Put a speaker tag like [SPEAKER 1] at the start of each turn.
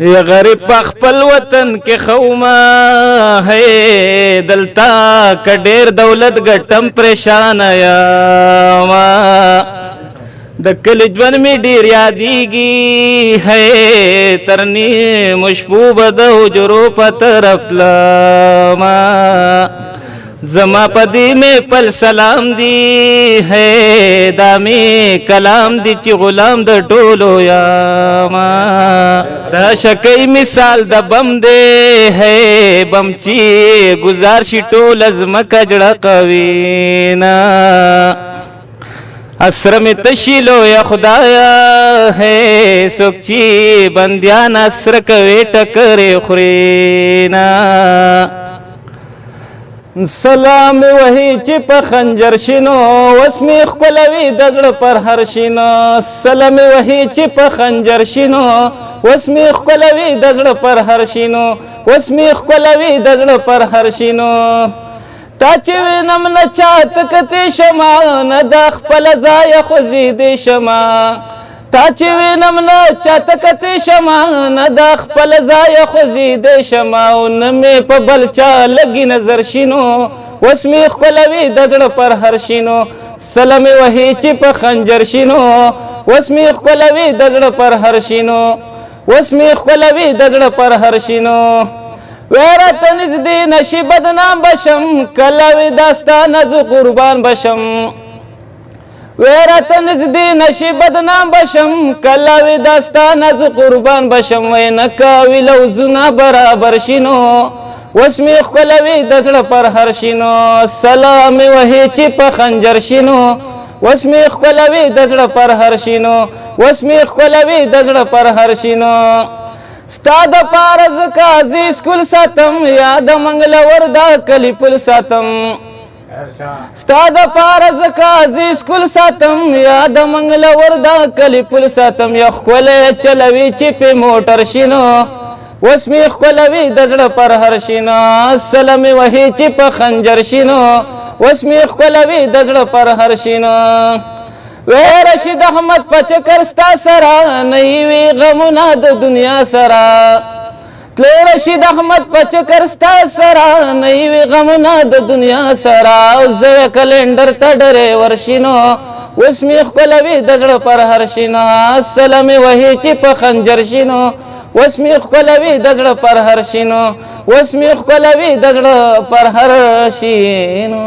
[SPEAKER 1] یا غریب په خپل وطن کې خوما ہے دلتا که ډیر دولت ګټم پریشان یاما د کلی ژوند می ډیر یادیږي ہے ترنی مشبوب د حجرو په طرف تلما زما پدی میں پل سلام دی ہے دامی کلام دی چی غلام د ټولو یاما دا شکی مثال د بم دے ہے بم چی گزار شی ټول ازمکه جړه قوینا اسر میں تشیلو یا خدایا ہے سوک چی بندیان اسر کوي ټکرې خورینا سلام وهی چې په خنجر شینو وسمی خپلوي د زړه پر هر شینو سلام وهی چې په خنجر شینو وسمی خپلوي د زړه پر هر شینو وسمی خپلوي د زړه پر هر شینو تا چې وینم نه چات کته شما نه د خپل ځای خوځې دې شما تا چې وینم نه چات کته شما نه د خپل ځای خوځې دې شما او نه مې په بل چا لګي نظر شینو وسمې خپلوي د زړه پر هر شینو سلام وهي چې په خنجر شینو وسمې خپلوي د زړه پر هر شینو وسمې خپلوي د زړه پر هر شینو ویرت نزدې نشي بدنام بشم کلوي داستان از قربان بشم ویرت نزدې نشي بدنام بشم کلوي داستان از قربان بشم وای نکاوي لوزونه برابر شینو وسمې خپلوي د زړه پر هر شینو سلام وهي چې په خنجر شینو وسمې خپلوي د زړه پر هر شینو وسمې خپلوي د زړه پر هر شینو ستا د پاره زه قاضي سکول ساتم یا د منګلور دا کلي پل ساتم ستا د پاره زه قاضي سکول ساتم یا د منګلور دا کلي پل ساتم یا ښکلی چلوي چې پې موټر شینو وسمې ښکلوي د زړه پر هر شینو سلام وهي چې په خنجر شینو وسمې ښکلوي د زړه پر هر شینو وی رشید احمد په چکر ستا سره نه وي غمونه د دنیا سره تلې رشید احمد په چکر ستا سره نه وي غمونه د دنیا سره او زه کلندر ته ډریور شینو وسمې ښکلوي د زړه پر هر شینو سلام وهي چې په خنجر شینو وسمې ښکلوي د زړه پر هر شینو وسمې ښکلوي د زړه پر هر شینو